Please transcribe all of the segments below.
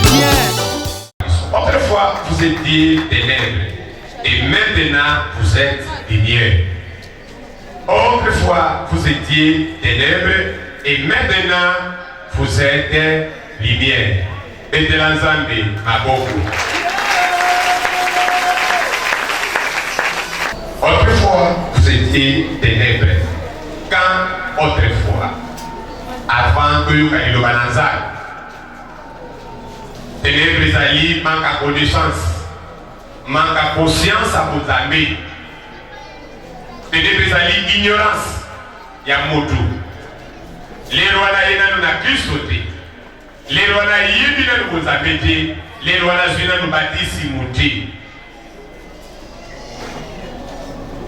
bien. Autrefois, vous étiez ténèbres et maintenant vous êtes lumière. Autrefois, vous étiez ténèbres et maintenant vous êtes lumière. Et de l'ensemble, ma beaucoup. Autrefois, vous étiez ténèbres. Quand autrefois, avant que vous ayez le bananzal, ténèbres ezali manque à connaissance, manque à conscience à vos amis. Ténèbres ezali ignorance, ya motu. Les rois na nous na Christ côté. Les rois na yebi na nous abete, les rois na zina nous bâtisse monter.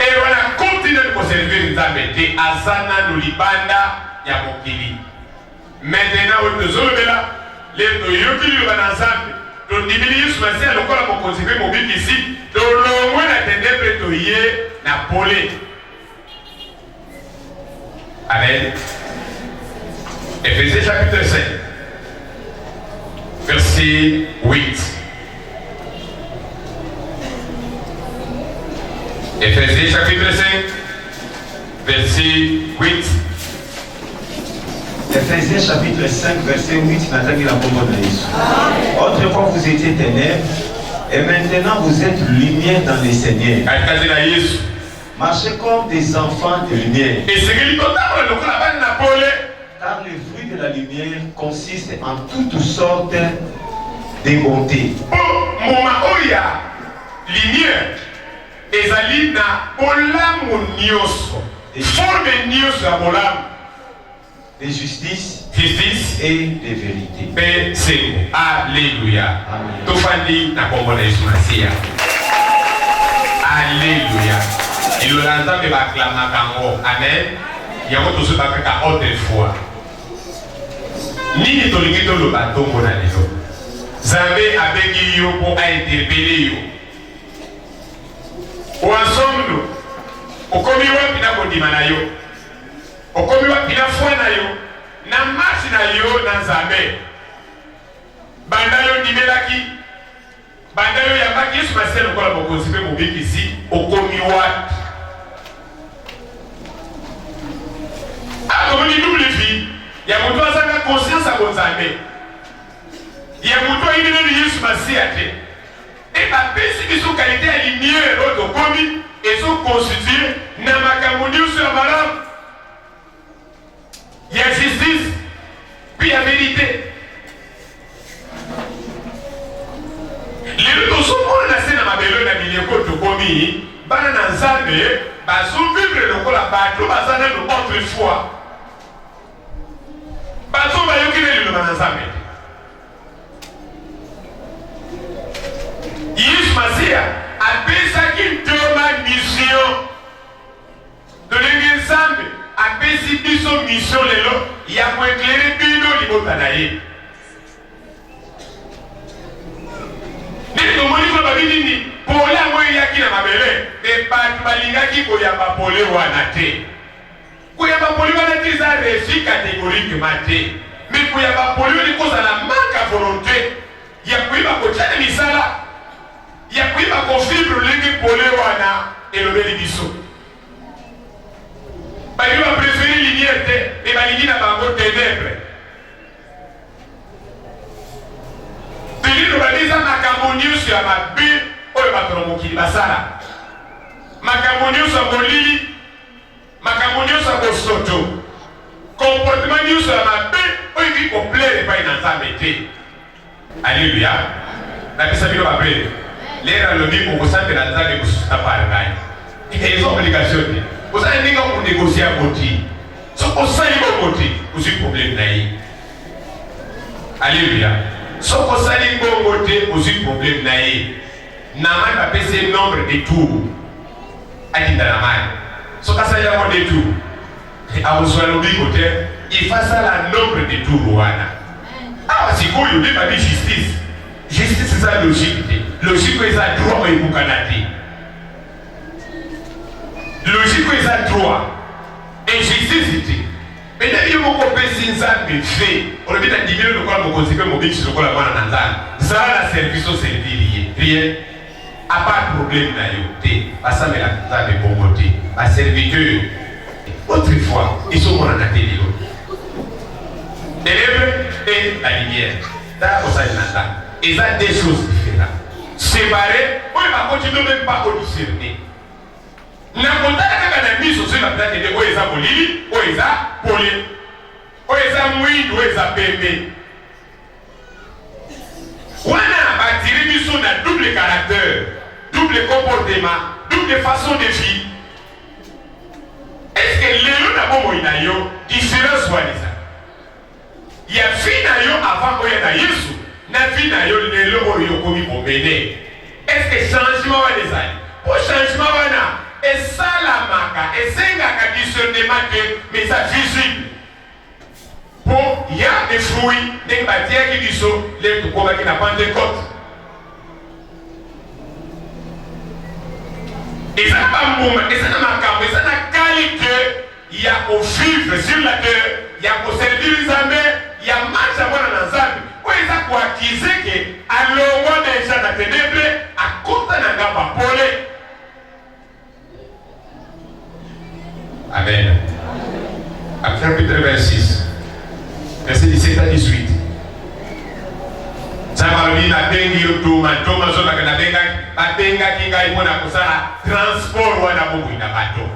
Et rois na continue de conserver nous abete, azana nous libanda ya mokili. Maintenant au tozolobela les toyokili le bananzambe to ndimili Yesu masia lokola ko conserver mobiki ici to longwe na ténèbres toye na pole. Amen. Éphésiens chapitre 5, verset 8. Éphésiens chapitre 5, verset 8. Éphésiens chapitre 5, verset 8, Nathalie la bombe de Jésus. Autrefois vous étiez ténèbres, et maintenant vous êtes lumière dans les Seigneurs. Marchez comme des enfants de lumière. Car le fruit de la lumière consiste en toutes sortes de bontés. De justice et de vérité. Alléluia. Alléluia. Il le lance de l'acclamakango. Amen. Il y a autre chose à autrefois. Ni tolingi to le bateau pour aller. Zambé avec yo pour interpeller yo. Ou ensemble, au commiwa pina kondimana yo. Au commiwa pina foi na yo. Na marche na yo na Zambé. Banda yo dimelaki. Banda yo yabaki Yesu Masia lokola bokonzipe mobiki ici au commiwa. Alors, il double vie. Il y a mon doigt à conscience à vos amis. Il y a mon doigt à Yesu Masia. Et ma personne qui sont qualité à lumière, l'autre commis, et sont constitués dans ma camonie sur la malade. Il y a justice, puis il y a vérité. Les deux sont pour la scène à ma belle de milieu de commis, banana zambé, basou vivre le cola bateau, basana le autrefois. Basou va yokiler le banana zambé. Yesu Masia a pensé qu'il ma mission de l'ensemble a pensé son mission lelo il a pour éclairer bino libotanaye. Nito moni ko babini pour la moya qui na mabele et pas balinga qui ko ya ba pole wana te. Ko ya ba pole wana te za réussite catégorique maté. Mais ko ya ba pole ni ko za la manque à volonté. Ya ko iba ko tshana misala. Ya ko iba ko fibre lingi pole wana elobeli biso. Ba yo a préféré lumière te et balingi na bango ténèbres. Pelino baliza makambo nyusu ya mabe oyo bato mokili basala. Makambo nyusu ya molili, makambo nyusu ya bosoto. Comportement nyusu ya mabe oyo ki koplaire pa ina nzambe te. Alléluia. Na pesa bino babe. L'era lobi okosante na nzambe kusuta pale ngai. Ils ont obligation te. Vous allez ninga pour négocier à côté. Ce qu'on sait au côté, vous avez problème naïf. Alléluia. Ce qu'on sait au côté, vous avez problème naïf. N'a pas passé le nombre de tours. Aïe dans la main. Ce qu'on sait au des tours. À vous soyez au côté, il faut ça le nombre de tours. Ah, c'est quoi, il n'y a pas de justice. Justice, c'est ça logique. Logique, c'est ça droit et pour Canada. Logique, c'est ça droit. Injustice, Mais il y a beaucoup de personnes fait. On a dit que le conseiller mobile sur le col ça la service au service. Rien. A pas de problème na yoté. Pas ça mais la de bon côté. Pas serviteur. Autrefois, ils sont morts en atelier. Ténèbres et la lumière. Dans ça il y a des choses différentes. Séparées, on va continuer même pas au discerner. Na kontaka kaka na miso so na plate de oeza bolili, oeza poli. Oeza mwindu, oeza pembe. Wana batiri miso na double caractère, double comportement, double façon de vie. Est-ce que lelo na bomo ina yo différence waliza? Ya vie na yo avant oya na Yesu, na vie na yo lelo oyo komi bombene. Est-ce que changement waliza? Pour changement wana et ça la maca, et c'est un discernement mais ça visible. Pour il y a des fruits, des matières qui disent les tout qui n'a pas de côte. Et ça pas moment, et ça n'a pas et ça n'a qualité. Il y a au vivre sur la terre, il y a au servir les amis, il y a marche à voir dans l'ensemble. Où ils ont quoi qu'ils aient que à l'eau des gens à ténèbres, à côté d'un gars polé. Amen. Acte chapitre 26, verset 17 à 18. Zamaloni na bengi yotuma toma zona kana benga kinga imona kusala transport wana bobu ina bato.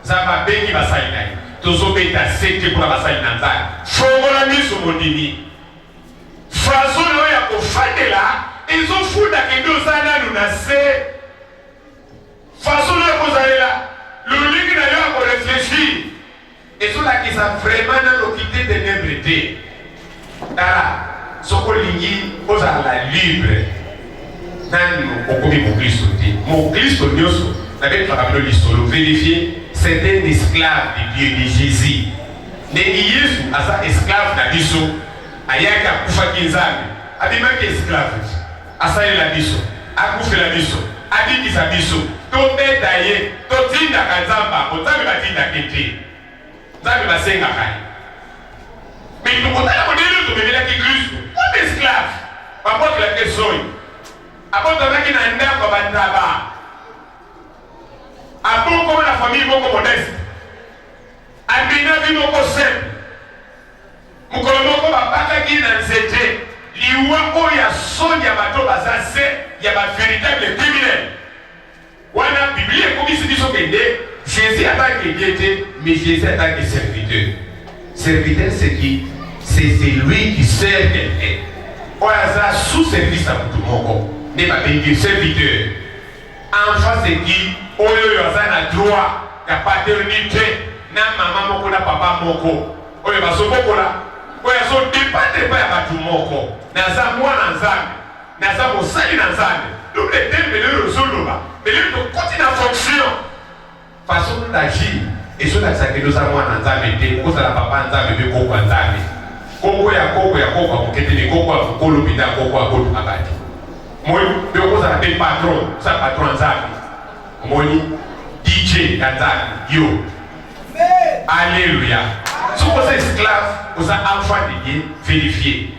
Zama bengi basali nai. Tozobeta sete kuna basali nanzali. Fongola miso mondini. Faso no ya kofandela ezofuda kendo sana nunase. Faso no ya kozalela le ligue d'ailleurs pour réfléchir et sur la qui ça vraiment dans l'occupé des nébrités. Dara, ce qu'on lit, aux à la libre. Nan au commis mon Christ mon Christ nyoso, n'avait pas rappelé l'histoire, vérifier, c'est un esclave de Dieu de Jésus. Ne Jésus à sa esclave d'Abisso, ayaka kufa kinzami, abimaki esclave, à ça il a biso, à kufa la biso, a dit qu'il s'abisso. Tobe daye, totinda kanzamba, otabe batinda kete. Zabe basenga kai. Mais nous potala modelo to bebela ki Kristo. What esclave? Pamoja la kesoi. Abonda baki na nda kwa bandaba. Abon comme la famille moko modeste. Abina bi moko simple. Mukolo moko babaka ki na nzete. Liwa oya sonya bato bazase ya ba véritable criminel. Wana Bible comme il se dit Jésus a pas été, mais Jésus a été serviteur. Serviteur c'est qui? C'est lui qui sert quelqu'un. On a sous service à tout le monde. N'est pas bien serviteur. En face c'est qui? On a droit à paternité. Na maman moko na papa moko. On a besoin moko là. On a besoin dépendre pas à tout le monde. Na za moi na nzambe. Na za mosali na nzambe. Donc les thèmes de l'Eurozone mais lui continue à fonctionner. Façon d'agir. Et sur la salle de Samoa Nanzame, cause à la papa Nanzame, de Koko Nanzame. Koko ya Koko, qui était Koko à Kolobina, Koko à Koko Abadi. Moi, de cause à la patron, sa patron Nanzame. Moi, DJ Nanzame, yo. Alléluia. Si vous êtes esclave, vous êtes enfant de Dieu, vérifiez.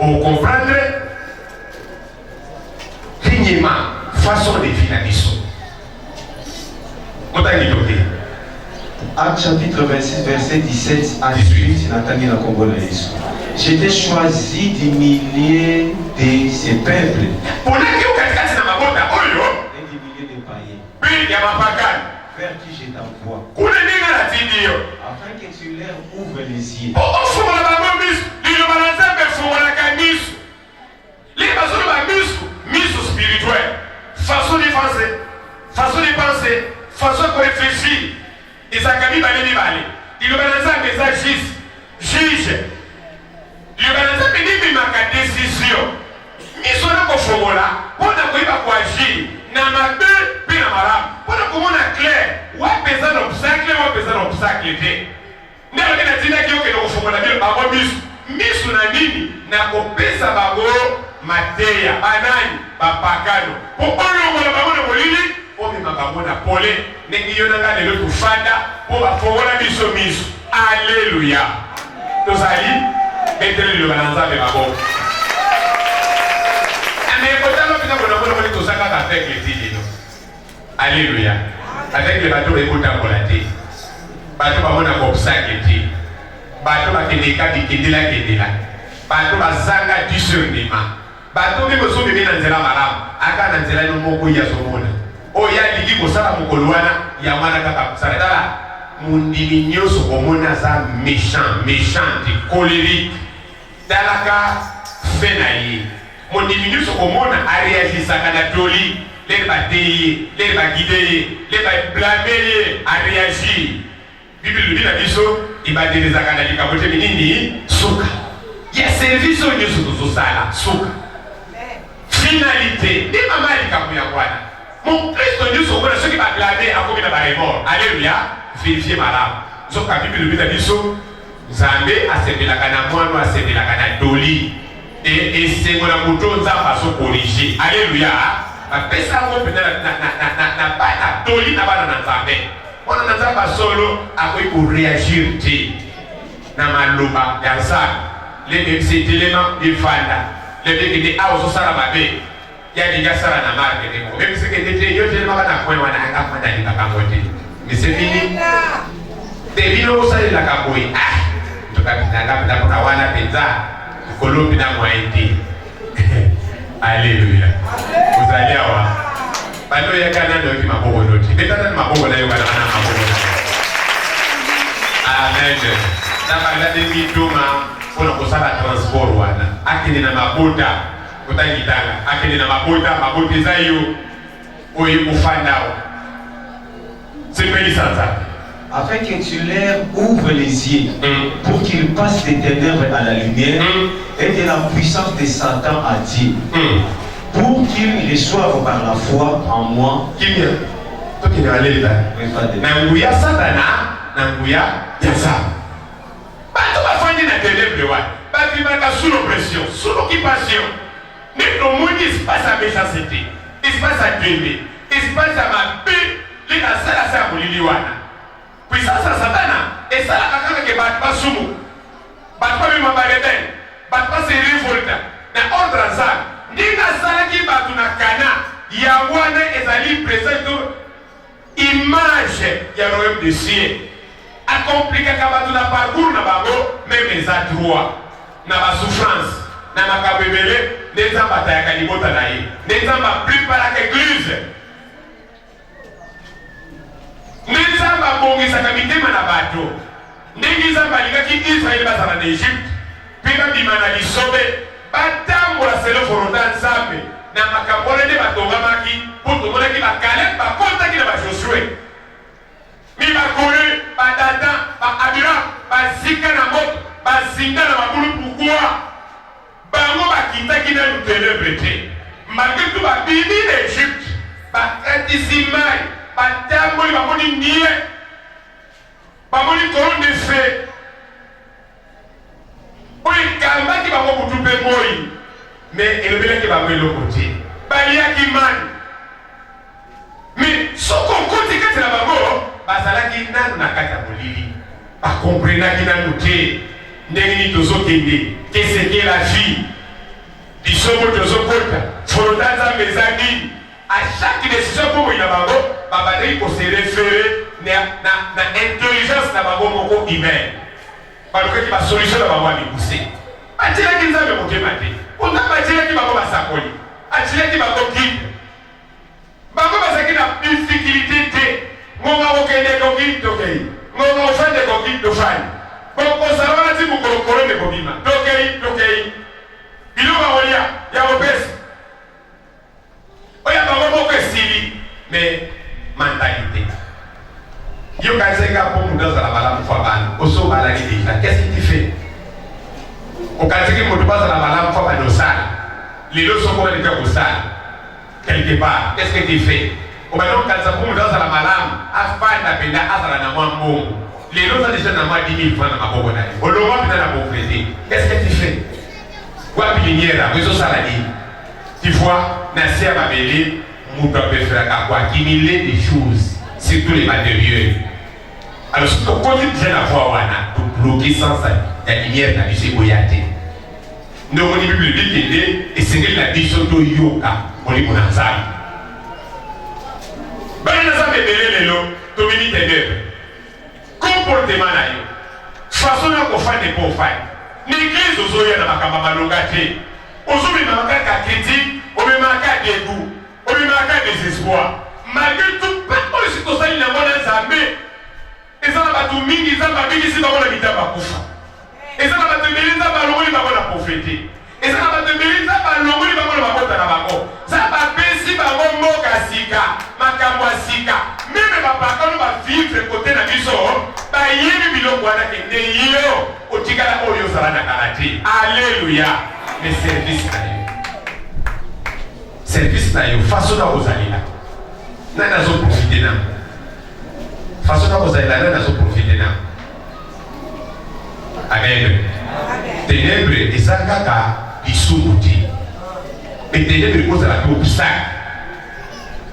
Vous comprendrez? Lignement. Façon de vie la mission. Acte chapitre 26, verset 17 à 18, Nathalie la Congolaise. J'étais choisi du milieu de ces peuples. Pour les qui ont cassé dans ma botte, et du milieu des païens. Vers qui je t'envoie. Afin que tu leur ouvres les yeux. Spirituel. Façon de penser, façon de réfléchir. Et ça a mis balé. Il va dans un message juge. Il va dans un message de décision. Il sont là pour faire là. On a quoi agir. N'a ma deux, puis n'a ma rame. On a comment on a clair. Ou a pesé d'obstacle, ou a pesé d'obstacle. N'a pas dit qu'il y a que nous avons misu na nini na kopesa bago mateya banani bapakano po oyo ngona bango na molili omi makamona pole nengi yonanga lelo tufanda po bafongola biso miso. Alléluia. Tozali betele le bananzabe maboko. Mais kotama pina bona tozanga avec les dînes. Alléluia. Avec les bateaux écoutant volaté. Bateau bamona kopsaketi. Bateau bakendeka dikendela kendela. Bateau bazanga discernement. Bateau même so bimi na nzela malamu. Aka na nzela no moko ya somona. Oya ligi kosala mokolwana ya mwana kaka saretala. Mundimi nyoso komona za méchant, colérique. Dalaka fenayi. Mundimi nyoso komona a réagi sakana toli. Les batailles, les baguidés, les blâmés, a réagi. Bible dit la biso, il va dire les akana di kabote minini, souka. Il y a service au nyoso sala, souka. Finalité, des mamans di kabuya wana. Mon Christ nyoso komona ceux qui va blâmer à combien de mort. Alléluia. Vérifiez madame. Sauf que la Bible dit la biso, Zambé a servi la cana moine, a servi la cana doli. Et c'est mon amour nzamba so corriger. Alléluia. Pesa ngo pena na bana doli na bana na Nzambe. Ona na Nzamba solo akoyi ko réagir ti na maloba ya Nzambe. Les MC éléments de fanda. Les bébés de aoso sala babe. Ya diga sala na marque de mo. Même si que était yo tellement na point wana anga fanda ni kakangote. Mais c'est fini. Devino osali la kaboi. Ah. Tukapitanga kuna wana penza. Kolombi na mwaiti. Alléluia. Vous allez avoir. Bando ya kana ndo ki maboko noti. Betana ni maboko na yo kana na maboko. Amen. Na bala de mituma kuna kusala transport wana. Akini na mabuta kutangitanga. Akini na mabuta mabutiza yo oyi kufandao. C'est payé ça. Afin que tu leur ouvres les yeux pour qu'ils passent des ténèbres à la lumière et de la puissance de Satan à Dieu. Pour qu'ils reçoivent par la foi en moi. Nanguya Satana, Nanguya Yasa. Bato bafandi na ténèbres wa. Bati baka sous l'oppression, sous l'occupation. Notre monde il se passe à méchanceté, il se passe à Dieu, il se passe à ma paix, les nasala sa muliliwana. Puissance à Satana, et ça la kakaka ke bat pas sumu, bat pas même bareben, bat pas se révolta, na ordre ça, ninga sala ki batu na kana, ya wana ezali présent image ya royaume de ciel, accompli kaka batu na parcours na bango, même les droits, na ba souffrance, na makabebele, les ambata ya kalibota na ye, les ambata plus par la église. Nzamba bongisa mitema na bato. Ndenge Nzamba alingaki Israël bazala na Egypte. Pima bimana lisobe. Batambo la selo forodan Nzambe. Na makabole de batongamaki. Poto monaki ba Caleb ba kontaki na ba Josué. Mi ba Kore, ba Datan, ba Abiram, ba Zika na moto, ba Zinga na mabulu pourquoi? Bango ba kitaki na lutelebe te. Malgré tout ba bibi d'Égypte. Ba Etisimai. Batamboli bamoni nié, bamoni couronne de feu. Oye kamba ki bango kutupe moi, mais elobela ki bango elokoti. Balia ki man. Mais soko koti kati na bango, basala ki nanu na kata molili. Ba comprena ki nanu te, ndenge ni tozo kende, qu'est-ce que la vie? Disomo tozo kota, forodanza mezani. À chaque décision pour il a bango, babadei ko se référer na intelligence na bango moko humaine. Parce que la solution na bango ami poussé. Atila ki nzambe motema te. On a batila ki bango basakoli. Atila ki bango guide. Bango basaki na difficulté te. Ngonga okende ko guide tokei. Ngonga ofande ko guide tofani. Boko sawana ti mukolokolo ne kobima. Tokei. Bilo ba olia ya opesi. Oya bango moko esili, mais mentalité. Yo kazeka pour nous dans la malamu fois ban. Oso balaki déjà. Qu'est-ce que tu fais? Au kazeki mo pas la malamu fois ban osal. Les lots sont comme des au sal. Quelque part. Qu'est-ce que tu fais? Au maintenant kazeka pour nous dans la malamu, afin d'appeler azala na mambo. Les lots sont déjà na ma 10 000 francs na maboko na. Au lomo pina na pauvreté. Qu'est-ce que tu fais? Quoi pilière, réseau saladi. Tu vois, Nasser Babeli, Nous peut faire quoi? Accumuler des choses, surtout les matériels. Alors, si on continue de la voix, pour bloquer sans ça, la lumière, la vie, c'est nous avons dit que le Bible et c'est la vision de Yoka, on dit qu'on a ça. Ben, nous avons fait les lots, tout le monde est comportement là, façon dont on fait des pauvres. L'église, aux oeufs, n'a pas qu'à malongater. Aux oeufs, il n'a pas qu'à critique, on ne manque qu'à dégoût, on ne manque qu'à désespoir. Malgré tout, pas pour le citoyen, il n'a pas d'examen. Et ça n'a pas tout mis, ils n'ont pas mis ici dans la vie de ma couche. Et ça n'a pas de mérite, ça va l'envoyer dans la prophétie. Et ça n'a pas de mérite, ça va l'envoyer dans la côte à la banque. Ça va baisser dans mon mot à Sika, ma Kamwasika. Même ma parole va vivre côté de la mission. Bah, il y a une bilon pour la kende, au Tigala Oyo Sarana Karate. Alléluia. Mais service à eux. Service à eux, façon à vous aller là. N'a pas profité là. Façon à vous aller là, n'a pas profité là. Amen. Ténèbres et ça kaka isumuti. Mais ténèbres cause la tout ça.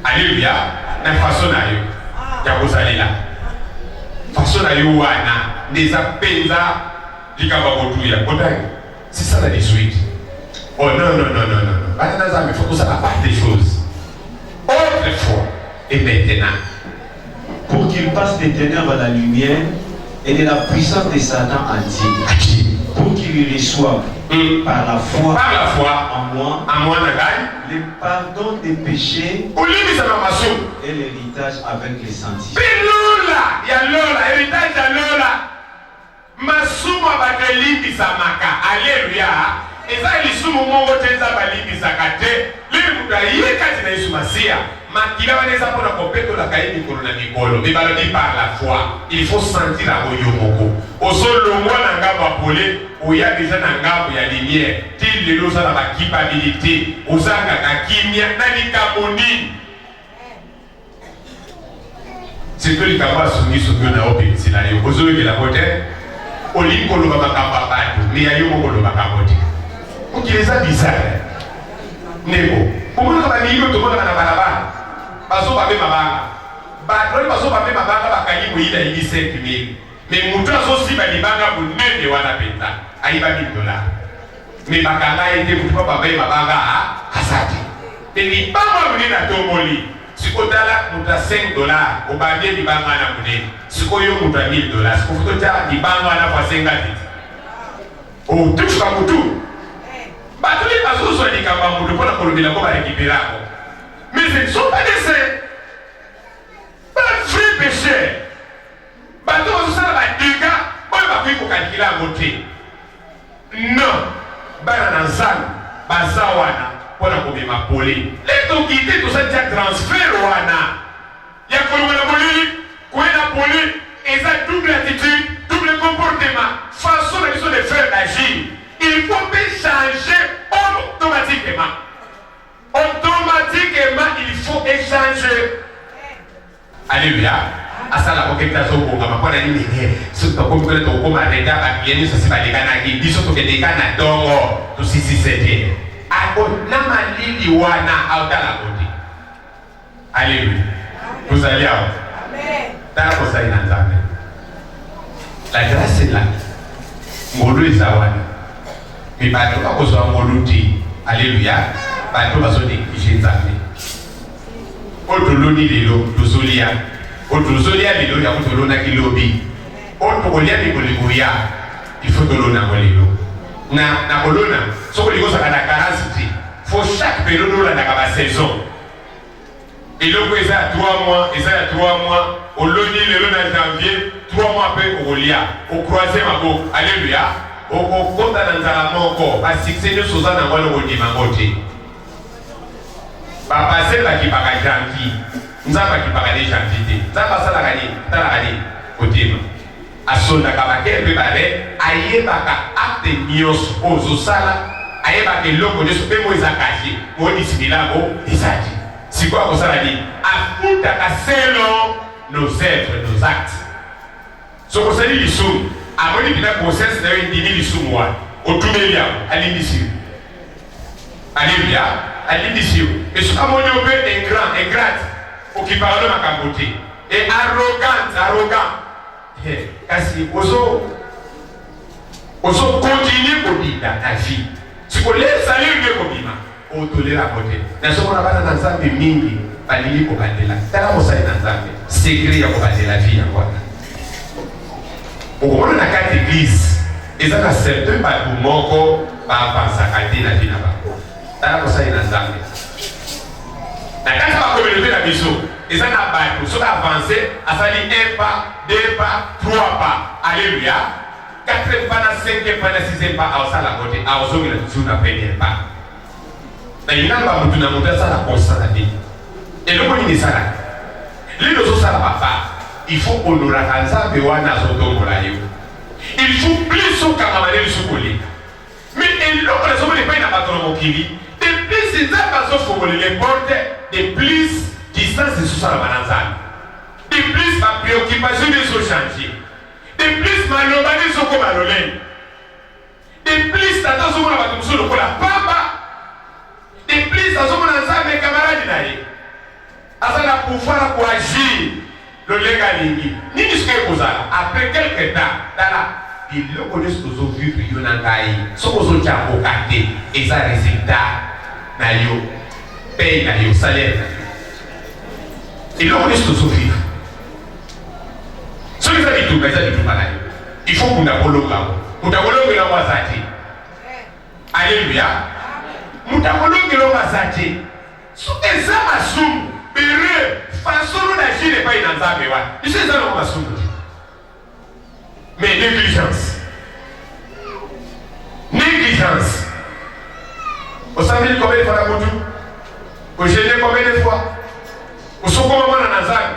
Alléluia. Na façon na yo. Ya kozali là. Façon na yo wana des apenza likaba botuya. C'est ça la désuite. Oh non non non non non. Bana il faut que ça la part des choses. Autrefois et maintenant. Pour qu'il passe des ténèbres à la lumière et de la puissance de Satan entier, pour qu'il reçoive par la foi en moi le pardon des péchés et l'héritage avec les saints. Alléluia. Et ça, il est moment où tu es par la foi. Il faut sentir la voyomoko. Au sol, le mois n'a pas appelé, où il y a déjà un gars où il y a lumière. Til le lot, ça n'a pas culpabilité. Aux Zanga, Kimia, Nanika, c'est que les capables sont mis sur le nord, c'est là. Aux autres, la côté, au lit, on ne va pas capable, mais il y a eu un peu de capote. Pour qu'il les a bizarres. Négo. Pour nous, on va dire que tout le monde a la balabala. Baso va même ma banque. Baso va même ma banque, va gagner pour y aller 5 000. Mais mon temps aussi va dire banque pour 9 de wana penta. Aïe va $1000. Mais ma kanga était pour pas payer ma banque à Sati. Et les banques venir à Tomoli. Si on a là, on a $5, on va bien les banques à la monnaie. Si on a $1000, si on a les banques à la fois 50. Oh, tout ça pour tout. Bah, tous les basos sont des campagnes pour la colonie pour récupérer. Mais ce ne sont pas des saints. Pas de vrais pécheurs. Bah, tout ça va être des gars. Moi, je vais pour calculer à monter. Non. Bah, dans un zan, bah, ça, wana, pour la commune ma poli. Les gens qui étaient tout ça, il y a transfert, wana. Il y a quoi, la poli, quoi, la poli, et ça, double attitude, double comportement, façon de faire d'agir. Il faut changer automatiquement. Automatiquement, il faut échanger. Alléluia. À ça, la coquette au Congo, ma bonne amie, ce que vous pouvez au Congo, les gars, bien sûr, c'est pas des Canadiens, ils sont des Canadiens, tout si c'était. À quoi, Namali, Liwana, à la côté. Alléluia. Vous allez à dans la cosa la grâce est là. Molo est à mais pas tout à cause de Moluti. Alléluia. Pas tout à cause de Jésus. Otoloni lelo, Tozolia. Otozolia lelo, il y a Otolona qui lobby. Otolia de Bolivia. Il faut Tolona Bolilo. Na Bolona, ce que les gosses à la caractère, faut chaque période dans la saison. Et le président a 3 mois, et ça a 3 mois. Au Loni, le long de janvier, 3 mois après au Golia. Au croisé ma go. Alléluia. Au compte dans la mort, parce que c'est nous sous un envoi au Dimangoté. Papa, c'est là qui parle gentil. Nous avons qui parle gentil. Nous avons ça la gagné. Dans la gagné. Au Dim. À son akabake, préparé. Aïe, baka, acte nios, aux osala. Aïe, baka, l'eau, de ce peu, moi, ils ont caché. Moi, ils sont là, ils ont dit. C'est quoi ça dit? À tout à selon nos œuvres, nos actes. Ce que ça dit, ils sont. À mon avis, la process n'a eu une dîner, ils sont moi. Au tout milieu, à l'initie. Alléluia. alidisio et ce amoni obe ingrate okiparo makambote et arrogant kasi ozo continue kodida na vie siko le salir de kobima otolela kote na soko na bana na nzambe mingi balili ko bandela tala mosali na nzambe secret ya ko bandela vie ya kwana okomona na kati église eza na certain bato moko baavanzaka te na vie na bango tala mosali na nzambe na kati ya bakommunauté na biso eza na bato soki avance asali 1 pas 2 pas 3 pas alléluia 4e pas na 5e pas na 6e pas aosala kote aozongela toujours na premier pas na yinamba mutu na mutu asala constant na te eloko nini esalaka lino ozosala papa il faut honoraka nzambe wana azotombola yo il faut plus okanga maneli sokoleka mais eloko nazomona epai na bato na mokili de plus nzambe azofongolela porte de plus distance ezosalama na nzambe de plus bapréoccupation ezochange de plus maloba ezokoma lolenge de plus tata azomona bato mosusu lokola pamba de plus azomona nzambe kamaradi na ye aza na pouvoir koagir lolenge alingi nini soki ekozala après quelque temps tala biloko nyonso tozovivre yo na ngai soki ozotya koka te eza résultat na yo paye na yo salaire na yo eloko nyonso tozovivre soki eza bitumba na yo il faut kunda kolongango muta kolongelango aza te alleluya muta kolongelango aza te soki eza masumu bere façon d'agir epai na nzambe wana biso eza nango masumu te mais négligence osambeli combien de fois na mutu ogene combien de fois osokoma mwana na nzambe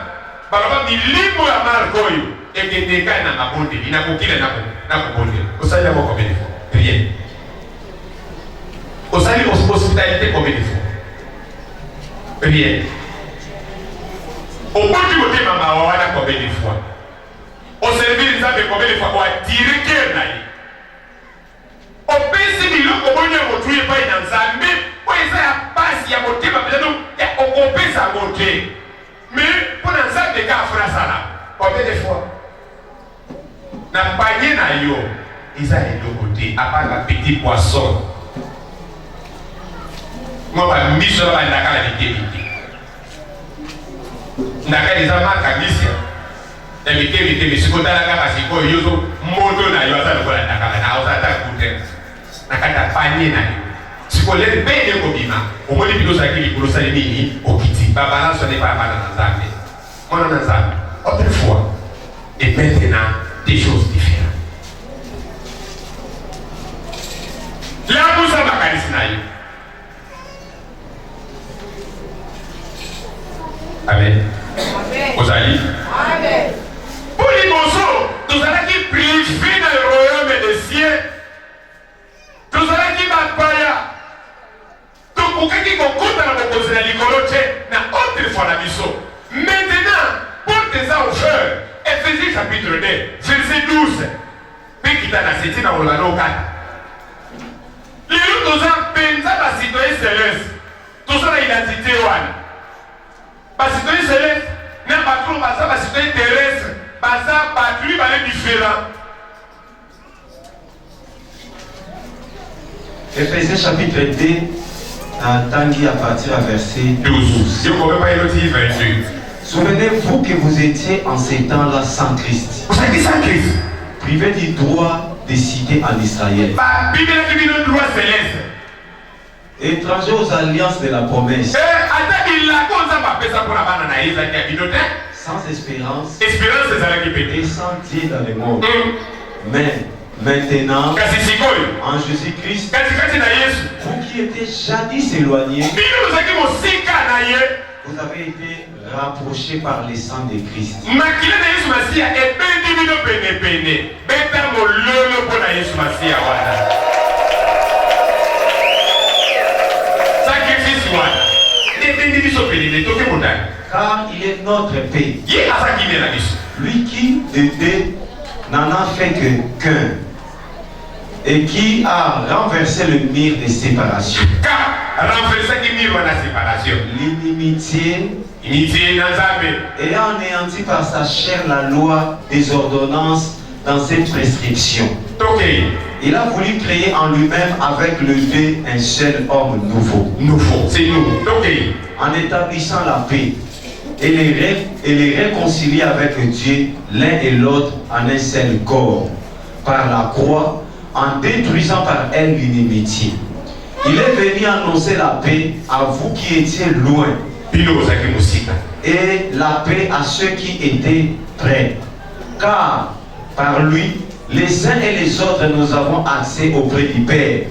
baloba milimo ya marke oyo ekende ekai na mabondeli nakokila na kobondela osali yango combien de fois rien osali hospitalité combien de fois rien oboti motema mawa wana combien de fois oservir nzambe combien de fois oatire cœur na ye opesi biloko bonye motu epai na nzambe po eza ya pasi ya motema mpezano ya okopesa yango te mais mpo na nzambe ka afuna sala combien de fois na panye na yo eza eloko te apart ba petit poisson mo bamiso na bandaka na mikemike ndaka eza makangisia na mikemike misikotalaka basikoyo yozo moto na yo aza lokola ndakala na ozata kute na kati ya panye na yo sikole pene kobima omoni bino ozalaki likolo osali nini okiti babalance ne pas bana na nzambe mwana na nzambe autrefois et maintenant des choses différentes labusa makanisi na yo amen ozali amen pour liboso tozalaki privé dans le royaume des cieux tozalaki bapaya tokokaki kokota na bokonzi na likolo te na autrefois na biso maintenant porte eza ouvert Ephésiens chapitre 2 verset 12 mpe kita na seti na kolanda okata lelo toza mpenza basitoyen céleste toza na identité wana basitoyen céleste na bato baza basitoyen terrestre baza bato mibale différent. Ephésiens chapitre 2 Tanguy à partir du verset 12. Souvenez-vous que vous étiez en ces temps-là sans Christ. Vous êtes sans Christ. Privé du droit de citer en Israël. Étranger aux alliances de la promesse. Sans espérance. Et sans Dieu dans le monde. Mais maintenant, en Jésus-Christ, vous qui étiez jadis éloignés, vous avez été rapprochés par le sang de Christ. Car il est notre paix. Lui qui de deux n'en a fait qu'un et qui a renversé le mur de séparation. L'inimitié ayant anéanti par sa chair la loi des ordonnances dans ses prescriptions. Il a voulu créer en lui-même avec le Dieu un seul homme nouveau. C'est nous. En établissant la paix et les réconcilier avec Dieu l'un et l'autre en un seul corps par la croix, en détruisant par elle l'inimitié. Il est venu annoncer la paix à vous qui étiez loin et la paix à ceux qui étaient près. Car par lui, les uns et les autres, nous avons accès auprès du Père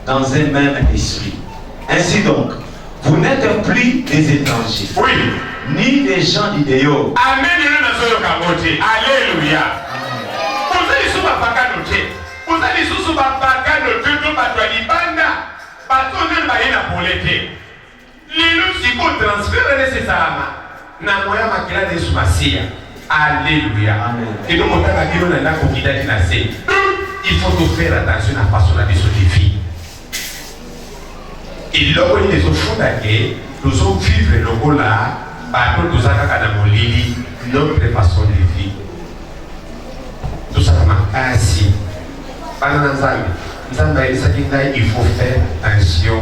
dans un même esprit. Ainsi donc, vous n'êtes plus des étrangers, ni des gens d'idéaux. Amen. Alléluia. Vous allez sous Alléluia. Et donc, il faut nous faire attention à la façon de vie. Et là, on est au fond d'accueil, nous allons vivre le rôle là, par contre, nous allons notre façon de vivre. Tout ça m'a assis. Pendant il faut faire attention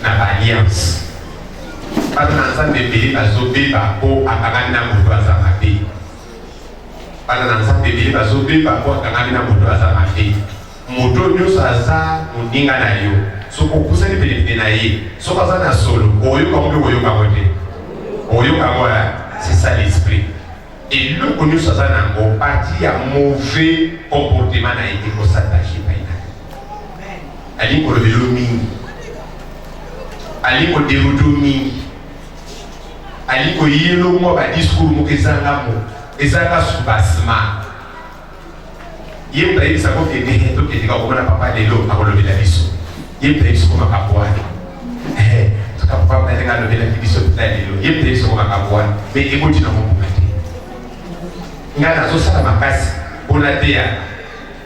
à l'alliance. Pendant bébé, bazobe, bako, akagana, moutouazamabe. Pendant bébé, bazobe, bako, akagana, moutouazamabe. Moto nyoso aza, mundinga na yo. Soko kusa ni pelipine na ye. Soko aza na solo. Oyo kamote, oyo kamote. Oyo kamote, c'est ça l'esprit. Et le connu ça nango parti à mauvais comportement na été pour s'attacher par ina. Ali ko le mingi. Ali ko derudo mingi. Ali ko yelo mo ba discours mo ezanga subasma. Yem tayi sa ko ke de to ke ka ko na papa de lo akolo de la biso. Yem tayi so ko makapwa. To ka papa de nga lo de la biso de lo. Yem tayi so ko makapwa. Mais écoute na mo ngana zo sala makasi bona tea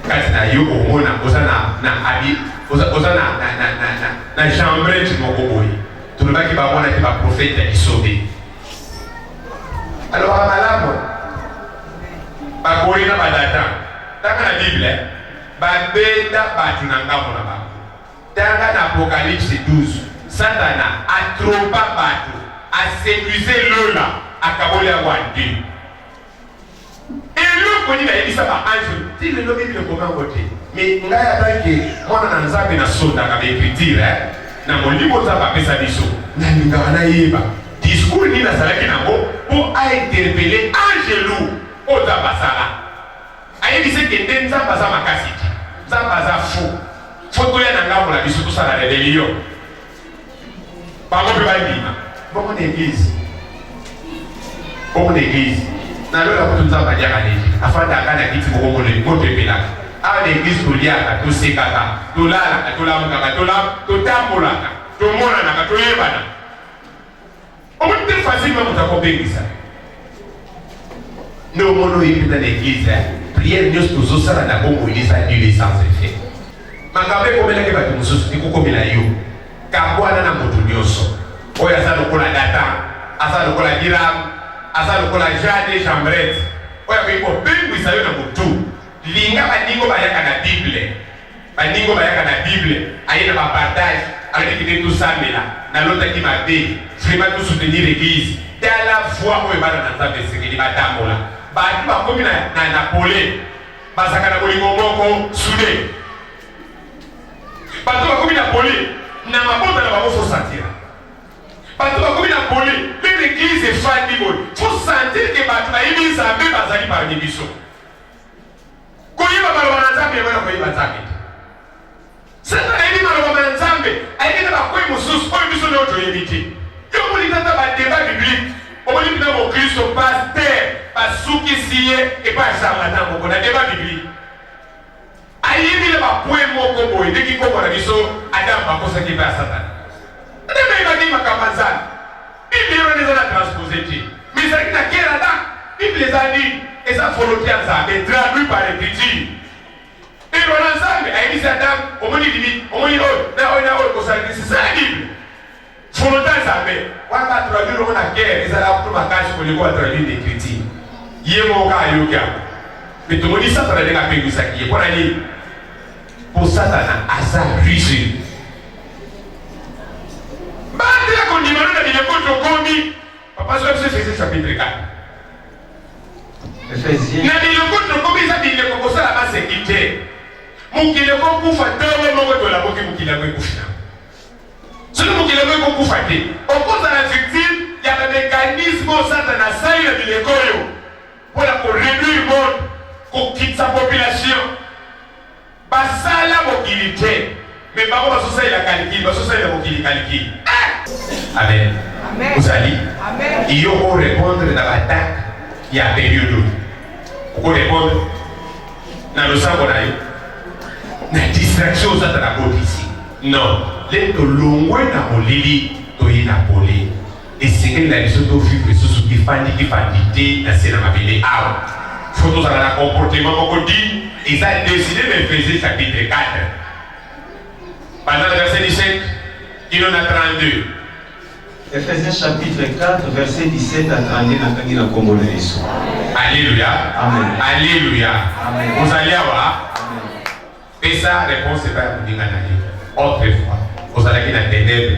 kati na yo omona ozana na abi ozana na chambre tu moko boyi tulobaki ba mona te ba prophète ya isobe alors amalamo ba boyi na badata tanga na bible ba benda ba tunanga mona ba tanga na Apocalypse 12 Satana atropa batu a séduire lola akabola wandi. Et le connu a dit ça par ange. Si le lobby le comment voter. Mais il a attaqué. Moi, on a un zabe na sonda avec écriture. Na mon livre ça va pesa biso. Na ngana yeba. Discours ni na salaki na go pour interpeller Angelou au tabasala. Aye dit que denza baza makasiti. Ça baza faux. Photo ya na ngamo la biso tout ça la rébellion. Par contre ba bima. Bon église. Bon église. Na lelo ko tunza ba jaka ni afanda kana kiti ko mo le ko tepela a l'église to liaka to sekaka to lala to lamuka to tambola to mona na to yebana o mo te facilement mo ta ko bengisa no mono yi dans l'église prière Dieu to zo sala na ko mo lisa du sans effet mangabe ko mele ke ba mususu ko ko mila yo ka bwana na moto nyoso oya sa no kola data asa no kola diram asa lokola jade chambret oya ko bengu isayo na mutu linga bandingo bayaka na bible ayina ba partage avec qui tout ça na lota ki mabe vraiment tout soutenir l'église dans la foi oyo bana na nzambe sekeli batambola batu bakomi na pole basaka na bolingo moko sude batu bakomi na pole na mabota na babo faut sentir batu bakomi na pole l'église est fandi bon faut sentir que batu na yimi nzambe bazali parmi biso koyiba baloba na nzambe ebana koyiba nzambe sasa na yimi baloba na nzambe ayekena bakoyi mosusu oyo biso leo toyebi te yo moli tata badeba biblique omoni mpena mokristo paster basukisi ye epa charlatan moko na deba biblique ayebile bapoe moko boye ndeki kombo na biso adamu bakosaki mpe ya satana ndenge ebaki makambo ya nzambe bible wana eza na transpose te mais ezalaki na kera da bible eza nini eza volonté ya nzambe traduit par écriture ero na nzambe ayebisi adamu omoni limite omoni oyo na oyo kosalaki c'est ça la bible mais on va traduire la guerre, ils allaient pour ma cage pour les voir traduire des critiques. Yemoka yoga. Mais tout le monde dit ça, ça a été ça qui est. Pour Satan, à sa riche. Bandela qu'on dit maintenant, il est contre Komi. Papa, je vais faire chapitre 4. Ephésiens. Na dit le contre Komi, ça dit le Kokosa la base sécurité. Mukile ko kufa tawo mongo to la boki mukile ko kufa. Solo mukile ko kufa te. Okoza la victime, il y a un mécanisme Satan a saï la bilekoyo. Pour réduire le monde, pour quitter sa population. Parce que la mobilité. Mais par contre, ça c'est la qualité, parce que c'est la mobilité. Amen. Vous allez. Il faut répondre dans l'attaque. Il y a période. Vous pouvez répondre dans le sang qu'on a eu. La distraction, ça dans la côte ici. Non. Les longs dans mon lit, tu es napolé. Et c'est que la leçon de vivre sous qui fandité dans ces namabélés. Ah, faut tous avoir un comportement qu'on dit. Ils ont décidé de faire chapitre 4. Pendant le verset 17, il en a 32. Ephésiens chapitre 4, verset 17 à 32 dans le Congo. Alléluia. Amen. Alléluia. Amen. Vous allez avoir. Et ça, réponse, c'est pas pour dire autrefois, vous allez dans les ténèbres.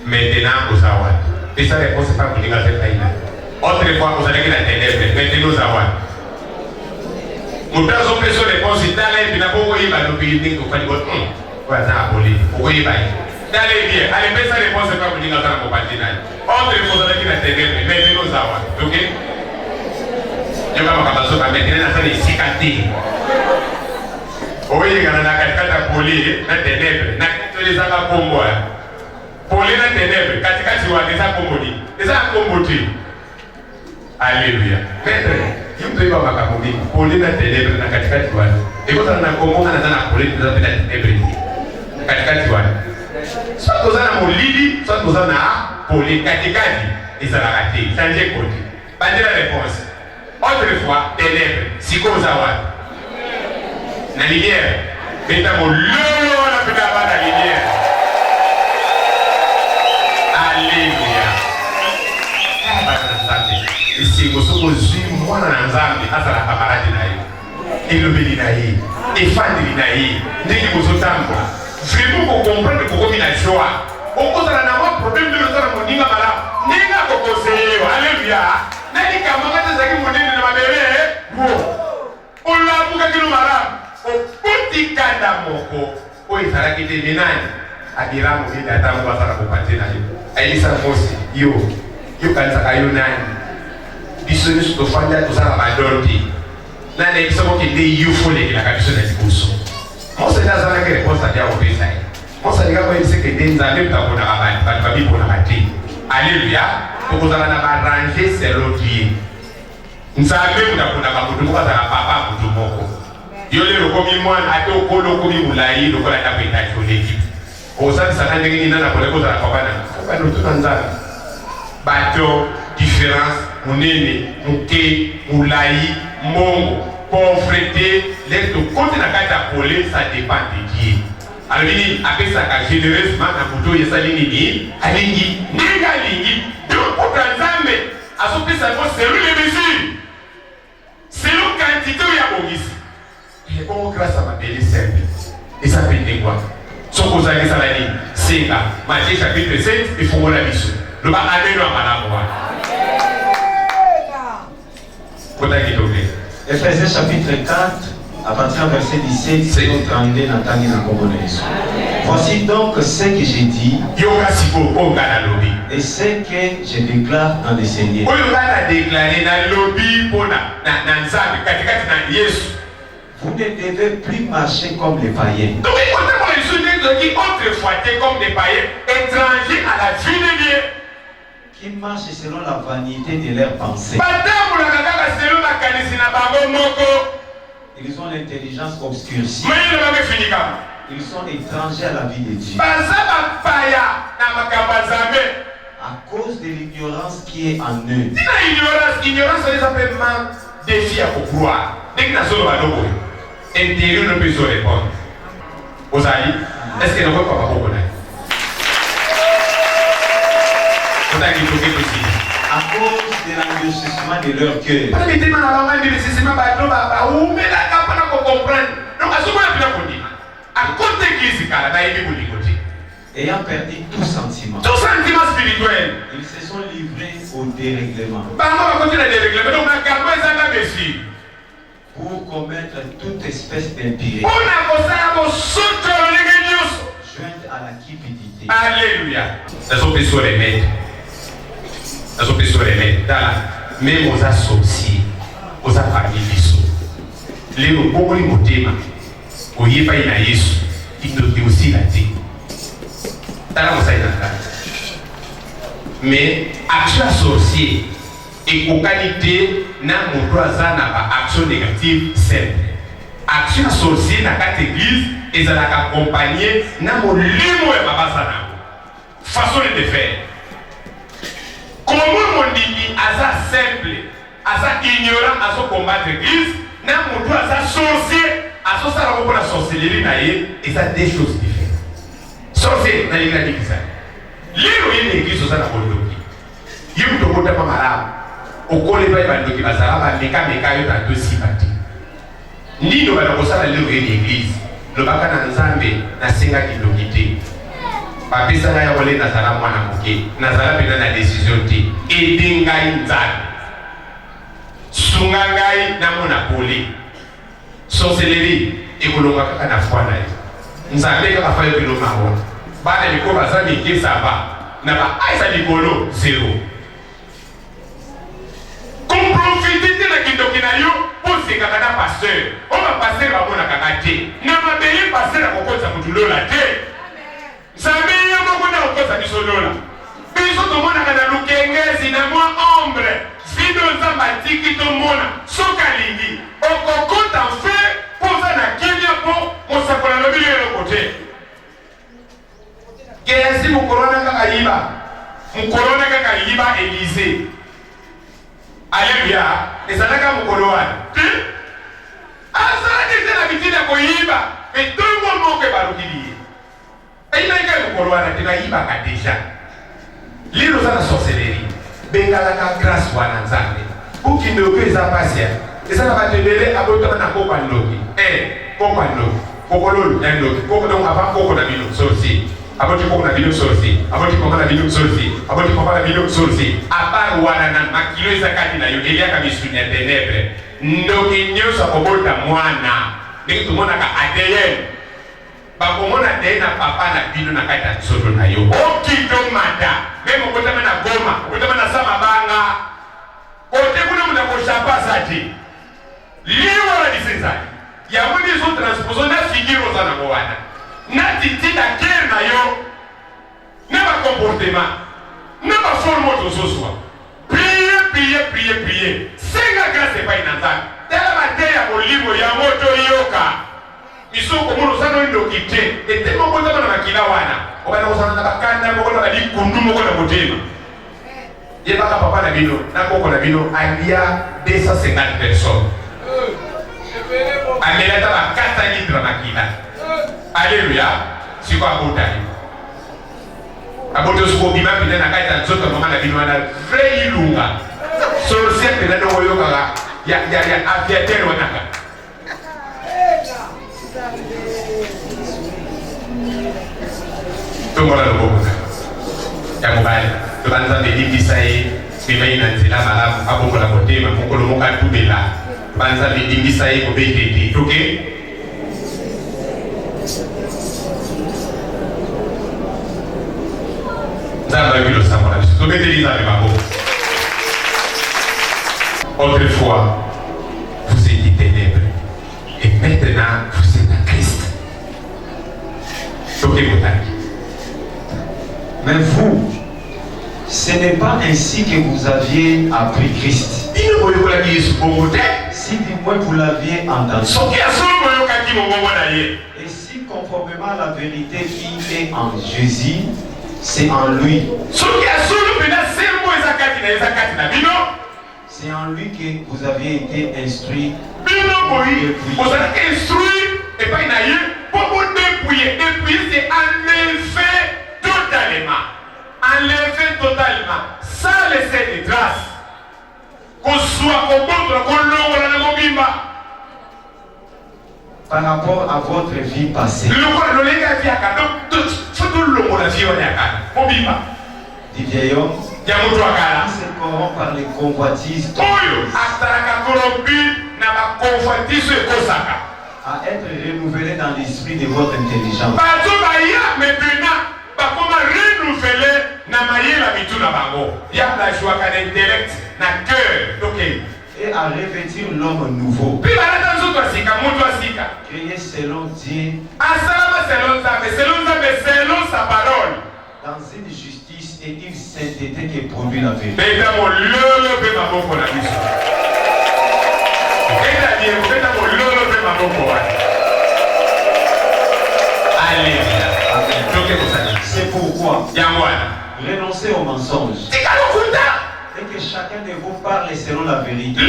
Maintenant, vous avez. Et ça, réponse, c'est pas pour dire autrefois, vous allez dans les ténèbres. Maintenant, vous avez. Nous avons pris sur réponse, c'est d'aller, puis d'abord, vous voyez, nous payons, vous faites votre. Voilà, vous voyez, d'aller bien. Allez, mais ça, réponse, c'est pas pour dire autrefois, vous allez dans les ténèbres. Maintenant, vous avez. Ok? Je vais vous dire, maintenant, ça, c'est cicatrice. Oui, il y a un poli, un ténèbre, les amas combo. Poli, un ténèbre, quand tu vois des accommodés, des accommodés. Alléluia. Maître, il me dit pas ma camoufle, poli, un ténèbre, quand tu vois. Et quand on a un combo, on a un poli, on a un ténèbre. Quand tu vois. Soit vous avez un lili, soit vous avez un poli, quand tu vois, ils ont raté, ça n'est pas côté. Pas de la réponse. Autrefois, ténèbre, si vous avez. La lumière, mettons le la plus d'avant la lumière. Alléluia. Et si vous êtes moi dans l'ensemble, à la camarade naïe, et le béni naïe, et fan de naïe, dès que vous êtes vraiment pour comprendre pourquoi il a le choix. On cause un problème de l'autre à mon ninga malade. Ninga kokoseo, alléluia. Nani kamanga zaki mon ninga ma bébé. On l'a bouga qui nous malade. Petit kanda moko o izaraki te binani adira mu ida tamu basara kupatena yo ayisa mosi yo kanisa kayo nani biso ni to fanya to sala badonti nani kisomo ki de yufole kila kabiso na dikuso mosa ina zana ke responsa ya opesa mosa ni kama yise ke denza le mtakona kabani babi bona mati alléluia tukuzana na barranger selodie nsabe mtakona kabudu kwa za papa budu moko yole lokomi mwana ate okolo komi mulayi lokola ta peta choleki osati sana ndenge ni nana koleko za papa na no tout nzala bato différence munene muke mulayi mongo pauvreté les de côté na kata pole ça dépend de Dieu alors ni apesa ka généreusement na buto yesali nini alingi ninga lingi donc pour nzambe asopesa ko selon les mesures selon quantité ya bongisi. Et bon, grâce à ma belle simple. Et ça fait des quoi? Son cousin qui s'en a dit, c'est là. Matthieu chapitre 7, il faut la mission. Le bas à l'heure à la voix. Ephésiens chapitre 4, à partir du verset 17, c'est notre rendez dans Tangi na Congolaise. Voici donc ce que j'ai dit et ce que je déclare dans le Seigneur. Vous ne devez plus marcher comme les païens. Donc, autrefois, comme des païens, étrangers à la vie de Dieu. Qui marchent selon la vanité de leurs pensées. Ils ont l'intelligence obscurcie. Ils sont étrangers à la vie de Dieu. À cause de l'ignorance qui est en eux. L'ignorance, c'est simplement défi à pouvoir. Dès que nous sommes intérieur ne peut se répondre. Vous allez, est-ce que nous ne pouvons pas beaucoup? À cause de l'endurcissement de leur cœur. Ayant perdu tout sentiment. Tout sentiment spirituel. Ils se sont livrés au dérèglement. Pour commettre toute espèce d'impiété. Jointe à la cupidité. Alléluia. Elles ont pris sur les maîtres. Elles ont pris sur les maîtres. Même aux associés, aux familles. Les beaucoup de mots, au yépa ina Yesu, il nous aussi la dit. Mais action associée et qualité n'a mon droit à action négative simple. Action associée dans cette église et ça l'a accompagné n'a mon limo et papa sana. Façon de faire. Comment mon dit à ça simple, à ça ignorant, à ça combattre l'église, n'a mon droit à ça sorcier, à ça ça va la sorcellerie naïe et ça des choses différentes. Sorcier na l'église. Lero yene église ça na bondoki. Yemu to kota mamara. Okole pa bandoki bazala ba meka yo ta dosi bati. Ndino bana kosala lero yene église. Le baka na nzambe na singa kindokite. Ba pesa na ya wole na sala mwana moke. Na sala pena na décision ti. Edingai nzambe. Sunga ngai na mona poli. Sorcellerie ekolonga kaka na fwana ye. Nzambe kaka fa yo biloma ho. Bana liko bazali ke saba na ba aisa likolo zero. Comme profiter na kindoki na yo pour se kaka na pasteur. O ba pasteur ba mona kaka te. Na ba beye pasteur ko koza mutulola te. Nzambe yo moko na koza bisolola. Biso to mona kana lukengezi na moi ombre. Sido nzamba tiki to mona soka lingi. Okokota fe poza na kimia po mosakola lobi yo kote. Qu'est-ce que vous corona kakayiba? Vous corona kakayiba Élysée. Alléluia. Et ça n'a qu'à vous corona. Ah, ça a été l'habitude de koyiba. Mais tout le monde que balokili. Et il n'a qu'à vous corona. Tu n'as yiba déjà. L'île aux sorcellerie. Bengala ka grâce wana nzambe. Pour qu'il ne puisse pas passer. Et ça va te donner à votre na kopanoki. Kopanoki. Kopololo yandoki. Kopololo avant kokonabino sorcier. Aboti kwa video sorti, aboti kwa video sorti, aboti kwa video sorti. Apa wana na makilo za kati na yote ya kabisunya tenebre. Ndoki nyosa kobota mwana. Niki tumona ka ADN. Bakomona tena papa na bino na kata soto na yo. Okito mata. Memo kota mana goma, kota mana sama banga. Kote kuna mna koshapa sati. Liwa la lisenza. Ya mwini zo transposo na figiro za na mwana. Nati tina kere na yo ne ba comportement ne ba forme to soswa prier senga grâce pa inanza tela mateya bolimo ya moto yoka misoko muno sano ndokite etemo kota bana makila wana obana osana na bakanda moko na likundu moko na motema ye baka papa na bino na koko na bino alia 250 personnes amelata ba 4 litres makila. Alléluia. C'est quoi Abotaï? Abotaï suko bima pina na kaita nzoto mama na bino na vrai ilunga. Sorcier pina no yoka ya aviateur wanaka. Tongola loboka. Ya mobile. Tubanza de dimbisai bima ina nzila malamu abongo la motema mokolo moka tubela. Banza de dimbisai ko bete. OK? Autrefois, vous étiez ténèbres et maintenant vous êtes en Christ. Mais vous, ce n'est pas ainsi que vous aviez appris Christ. Si du moins vous l'aviez entendu. Et si conformément à la vérité qui est en Jésus, c'est en lui. C'est en lui que vous aviez été instruit. Vous avez instruit et pas pour vous dépouiller. Dépouiller, c'est enlever totalement. Enlever totalement. Par rapport à votre vie passée. Du vieil homme qui se corrompt par les convoitises à être renouvelé dans l'esprit de votre intelligence. Et à revêtir l'homme nouveau, créé selon Dieu, dans une justice et une sainteté qui produit la vérité. C'est pourquoi renoncez au mensonge et que chacun de vous parle selon la vérité.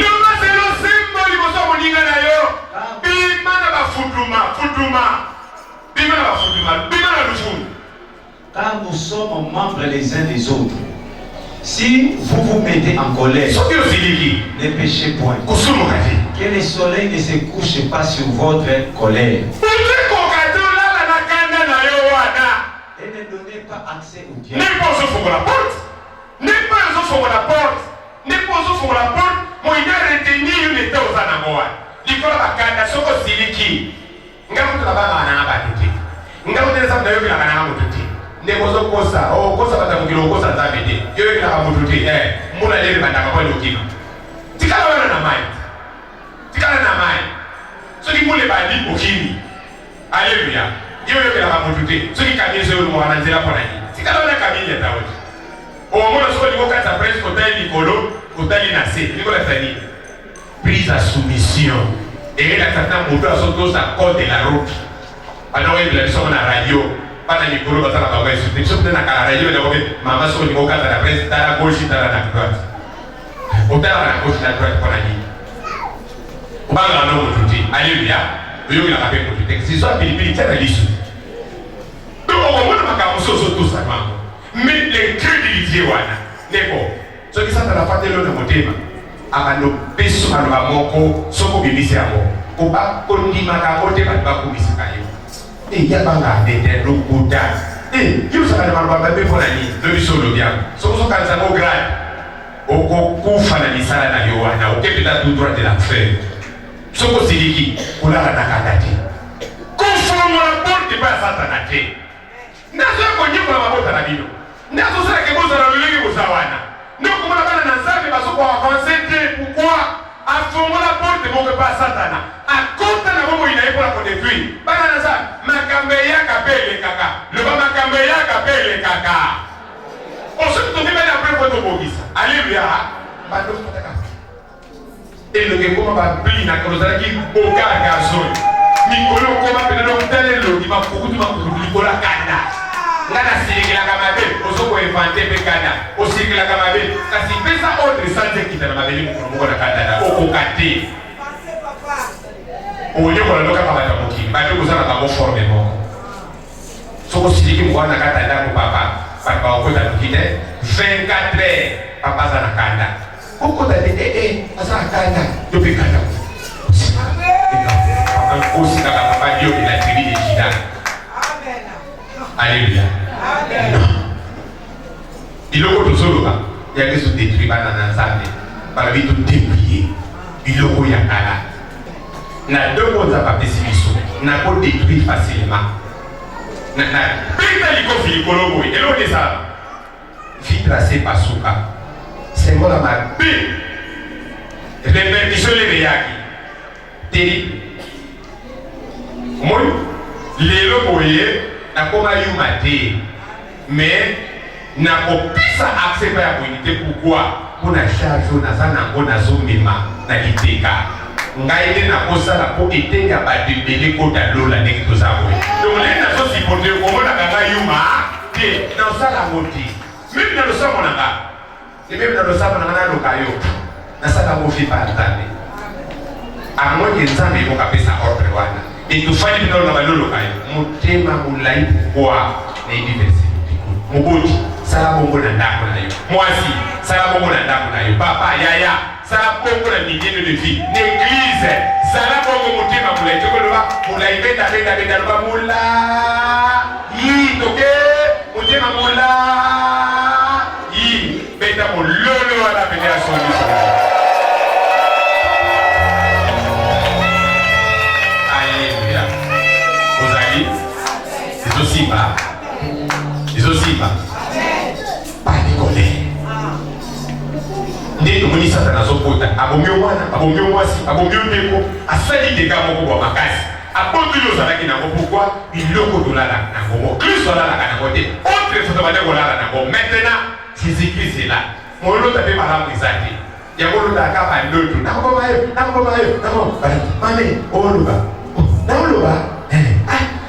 Car nous sommes membres les uns des autres. Si vous vous mettez en colère, ne péchez point. Que le soleil ne se couche pas sur votre colère. Et ne donnez pas accès au diable. Alléluia. Dieu veut la ramontée. Ceux qui caminent sur le monde, on a dit la pour l'année. C'est quand on a caminé à Taoui. Au moment où on a sa presse, on a dit Nicolo, on a dit Nassé. Nicolas Tani. Prise à soumission. Et il a certains moutons à son dos à cause de la route. Alors il a dit sur la radio. Pas de Nicolo, pas de la bague. Il se peut la radio, il a dit maman sur le niveau 4 à la presse, dans la gauche, dans la droite. Au temps à la gauche, dans la droite pour l'année. On va dans l'homme aujourd'hui. Alléluia. Il y a un peu de texte. C'est ça, il y a des listes. Donc, on va voir tout ça. Mais les crédits, n'est pas. Ce qui sont dans la partie de l'homme, abano peso alwamoko soko bibisi amo koba kondima ka kote ba kubisi kayo ya banga de lokuta yo saka na mababa be pona ni do bisolo bya so kanza mo grade oko kufa na misala na yo wana okepita tu droit de la fête soko siliki kulala na kadati kufumo la porte ba satana te nazo ko nyiko na mabota na bino nazo sala ke boza na lulenge bozawana. Nous, comme on a dans la salle, parce qu'on va concentrer. Pourquoi? À fond la porte, mon pas Satana. À côté de la moment, il a eu pour la détruire. Pas dans la salle. Makambeya kapé les caca. Le bas Makambeya kapé les caca. On se trouve bien après votre bobis. Alléluia. Et le gars, comment va plier dans le cas qui boca garçon. Nicolo, comment peut-être l'hôtel, il va beaucoup de monde pour Nicolas Kanda. Ngana sirikila kama be osoko evante pekana osikila kama be kasi pesa autre sanze kita na mabeli muko na kanda okokate onye ko loka kama ta muki ba be kozana ka mo forme mo soko siriki mwana kata ndako papa papa ko ta kite 24 heures papa sana kanda oko ta asa kanda to pekana amen osi kaka papa dio ila tribi de shida. Alléluia. Il a autre chose là. Il y a des choses détruites dans la salle. Par la vie de débrouiller. Il y a là. Na deux choses à pas pessimisme. Na pas détruire facilement. Na pita liko filikologo. Et l'autre est ça. Vie tracée par souka. C'est moi la ma paix. Répercussion les réaki. Terrible. Moi, les loboyés. Nakoma yumate mais nakopisa accès à la unité. Pourquoi? Pour la charge na sana ngona zomema na liteka ngaide na kosala po etenga ba debele ko dalola ndeki tozawe donc les na so supporter ko mona kanga yuma te dans ça la moti même dans le sang monanga et même dans le sang monanga na lokayo na sala mo fi partane à moins que nzambe ko kapesa ordre wana. Et tout fait dans le balolo kayo mutema mulai kwa na diversité muboti sala bongo na ndako na yo mwasi sala bongo na ndako na yo papa yaya sala bongo na milieu de vie l'église sala bongo mutima mulayi tokoloba mulayi beta loba mula yi toke mutima mula yi beta mololo wala bénédiction du Seigneur. Alléluia. Ozali izosimba pas décoller. Nde tomoni Satana azokota abomio mwana abomio mwasi abomio ndeko asali dega moko bwa makasi abotuli ozalaki nango pourquoi biloko tolala nango Kristo alalaka nango te autre fois tobande kolala nango maintenant Jésus-Christ est là molota mpe malamu eza te yango olotaka bandoto nakoboma yo mame oloba naoloba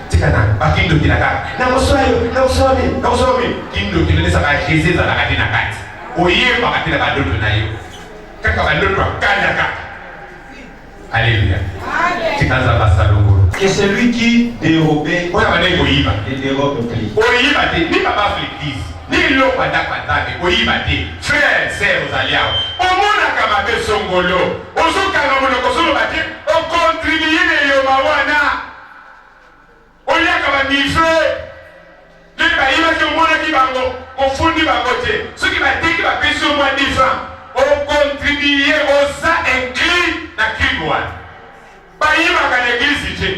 tikana bakindokinaka nakosomi kindokino nesaka Jésus ezalaka te na kati oyembaka te na bandoto na yo kaka bandoto akanyaka. Alléluia. Tikanza salongolo. Que celui qui dérobait ne dérobe plus. Oyiba te ni baba l'église ni lo kwanda kwandame oyiba te frère sœur ozaliao omonaka mabe songolo ozokanga monoko solo bate ocontribuer ne yo mawana oyaka banife ne bayibaki omonaki bango ofundi bango te soki bateki bapesi yo mwa différent ocontribuer oza inclus na kristo wana bayibaka na eglise te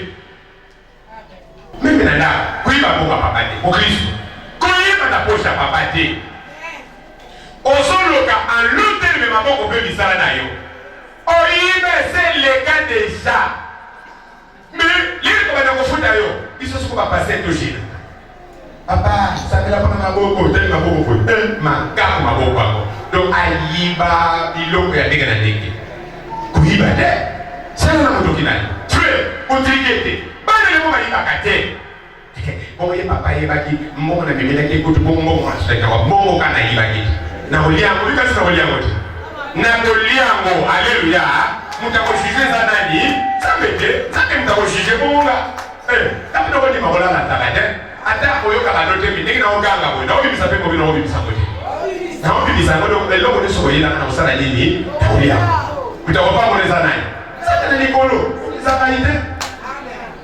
mimi na ndako kuyiba mboka papa te mokristo koyiba na posha papa te ozoloka en long terme maboko mpe misala na yo oyiba c'est le cas déjà mais lili kobanda kofuta yo biso soko bapase togina papa sambela mpona maboko tali maboko koy makako maboko yango donc ayiba biloko ya ndenge na ndenge koyiba te sala na motoki na yo tue otrike te bana lemo bayibaka te bongo ye papa yebaki mbongo na memelaki ekutu bongo mbongo asutakawa mbongo kana yibaki na koliango likasi na koliango te na koliango aleluya mutu akoshije eza nani nzambe te nzambe mutu akoshije bonga tapi nokondima kolala ntaka te ata oyokaka no te mi ndenge naoganga boye naobimisa mpe ngobi naobimisango te naobimisango donc eloko nyonso koyelanga na kosala nini na koliango mutu akopambola eza nani nzambe na likolo ezakali te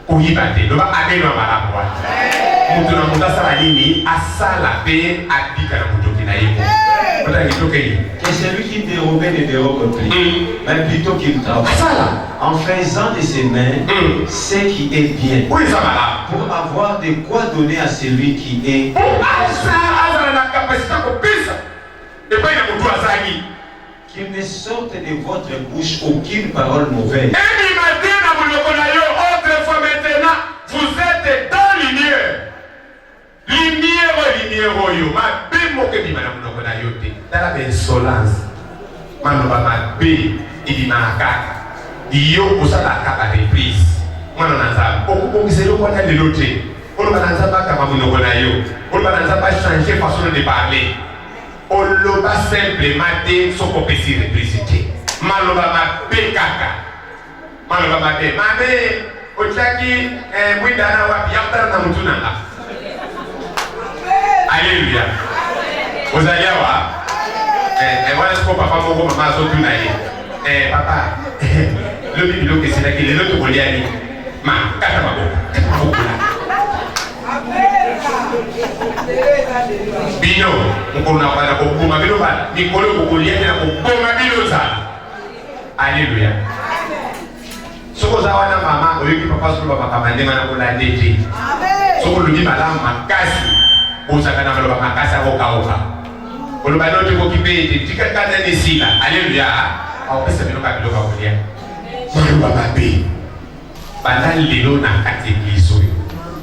koyiba te loba abenwa malamu wana mutu na mutu asala nini asala mpe abika na motoki na ye que celui qui dérobait ne dérobe plus, mais plutôt qu'il travaille en faisant de ses mains ce qui est bien, pour avoir de quoi donner à celui qui est qu'il ne sorte de votre bouche aucune parole mauvaise. Vous êtes dans lumière. Lumière oyo ma be moke bima na munoko na yote tala be insolence manoba ma be idima kaka iyo osala kaka reprise mwana na nzambe okubongisa yo kwa tali lote oloba na nzambe kama munoko na yo oloba na nzambe changer façon de parler oloba simplement te soko pesi reprise te maloba ma be kaka maloba ma be mame ochaki mwindana wapi yakutana na mutu nanga. Alléluia. Vous allez voir. Voilà ce que papa moko mama zotu na ye. Papa. Le bibilo que c'est là qu'il est l'autre boliani. Ma kata mabo. Bino, mkona bana ko boma bino ba. Nikolo ko boliani na ko boma bino za. Alléluia. Soko za wana mama oyoki papa solo ba papa ndema na ko la ndeti. Soko lundi malamu makasi. Usaka na maloba makasa okauka oloba note ko kipete tikakana ni sila. Alléluia. Au pesa biloka kulia maloba mabe bana lelo na kati lizo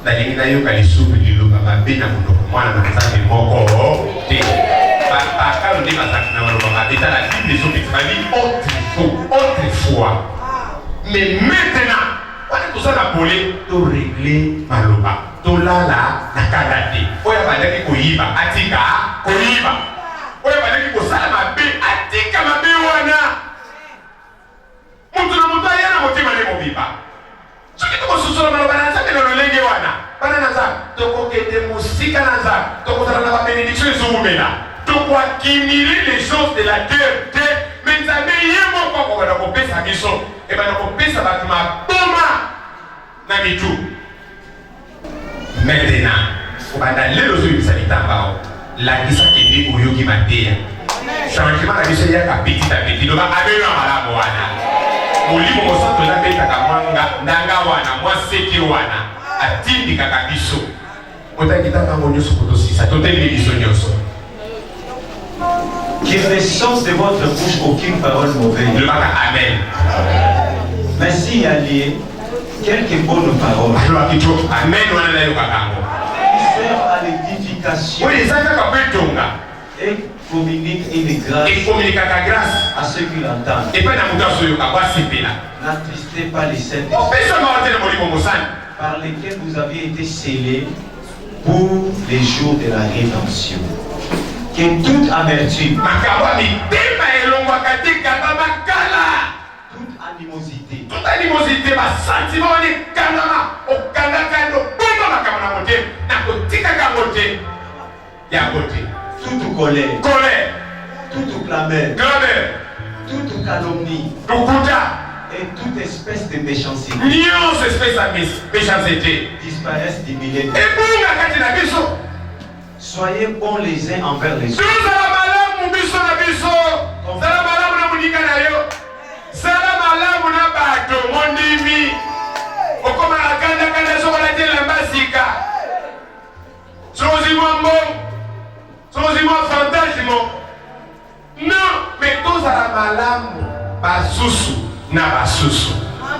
na lingina yo kalisubi liloba mabe na munoko mwana na nzambe moko te papa ka ndi masaka na maloba mabe tala bible so bitali autrefois mais maintenant wana tozana pole to régler maloba tolala na kadate oya bandaki koyiba atika koyiba oya bandaki kosala mabe atika mabe wana mutu na mutu ayana motima ne mobiba soki tokosusola maloba na nzambe na lolenge wana bana na nzambe tokokende mosika na nzambe tokozala na babenediction ezomumela tokoakimile les choses de la terre te mais mais nzambe yemo ko bana ko pesa biso e bana ko pesa batu maboma na mitu maintenant ko bana lelo zo bisa litambao la kisa kindi uyoki matea changement na biso ya kapiti ta petit do ba abelo malamu wana molimo mosanto na beta kamanga ndanga wana mwaseki wana atindi kaka biso otakitaka monyoso kutosisa toteli biso nyoso. Qu'il ne sorte de votre bouche aucune parole mauvaise. Le Amen. Mais s'il y a lié quelques bonnes paroles Amen. qui servent à l'édification et communiquent une grâce à ceux qui l'entendent. N'attristez pas les saints par lesquels vous avez été scellés pour les jours de la rédemption. Que toute amertume, toute animosité, toute colère, toute clameur, toute calomnie et toute espèce de méchanceté disparaissent du milieu. Soyez bons les uns envers les autres. Non, mais tous à la malamu, basusu na basusu.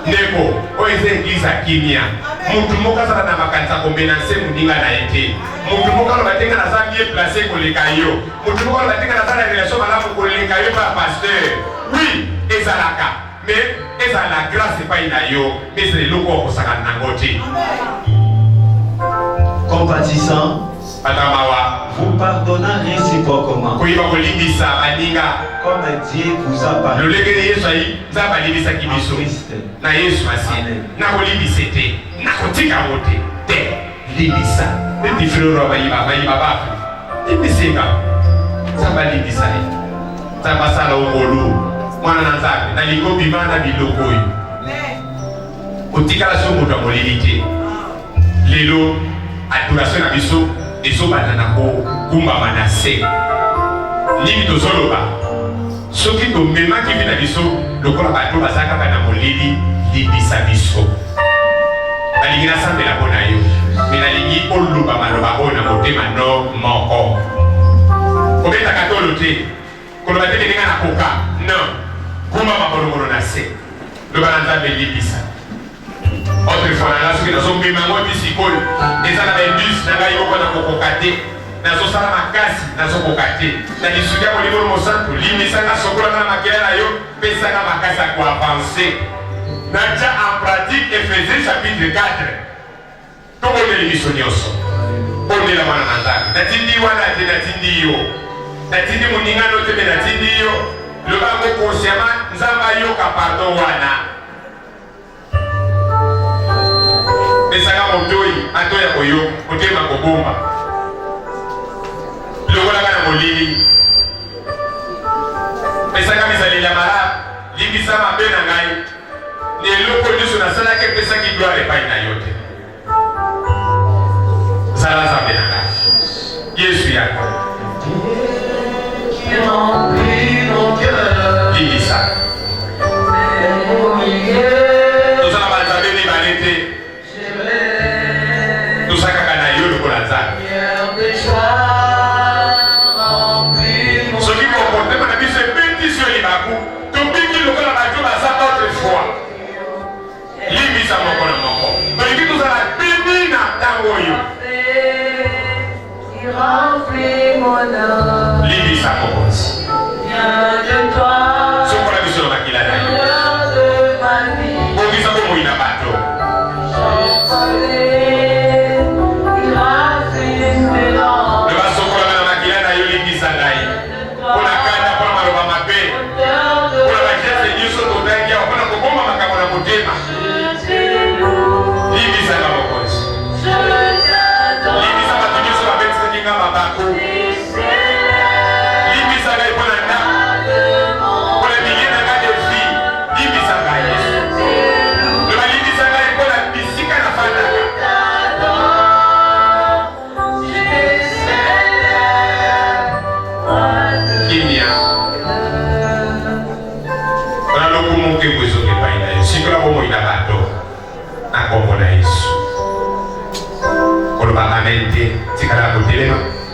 Nebo, oise église à Kimia. Mutu moka sana na makanisa kombinanse mundinga na ete. Mutu moka lobatenga na za mieux placé ko lekayo. Mutu moka lobatenga na za la relation malamu ko lekayo par pasteur. Oui, ezalaka. Mais ezala grâce pas inayo, mais c'est le loko ko saka nangote. Compatissant, vous pardonnant réciproquement. Comme Dieu vous a pardonné. Lelo adoration na biso ezobana na ko kumba manase nini tozoloba soki tomemaki vi na biso lokola bato bazaka na molili libisa biso balingi nasambela mpo na yo me nalingi oluba maloba oyo na motema no moko kobetaka tolo te koloba te keninga na koka non kumba makolongolo na se loba na nzambe libisa. Autrefois, dans la suite, nous sommes mis à moi d'ici, nous avons des bus, nous avons des nazo sala makasi nazo kokate na lisuka ko liboro mosantu limisa na sokola na makela yo pesa na makasa ko avancer naja en pratique Ephésiens chapitre 4 to on est missionioso on est la mananda natindi wana te natindi yo natindi muningano te natindi yo le bango consciemment nzamba yo ka pardon wana pesa kama mtoi atoya koyo kutema kobomba lokola kana molili pesa kama misali ya mara libisa mabe na ngai ni loko nyuso na sala ke pesa ki gloire pa ina yote sala za be na ngai Yesu yako libisa tosala balzabe ni balete tosaka kana yo lokola nzambe Libisa Mokosi. Viens de toi. Sokola biso makila na yo. De ma vie. Bongisa ko moina bato. Le basokola na makila na yo libisa ngai. Kuna kanda kwa maroba mabe. Kuna bajese nyuso totangia kuna koboma makambo na motema. Libisa na Mokosi. Libisa batunyuso babetsa kinga mabako. kombo na Yesu. Koloba amen te tikala kotelema.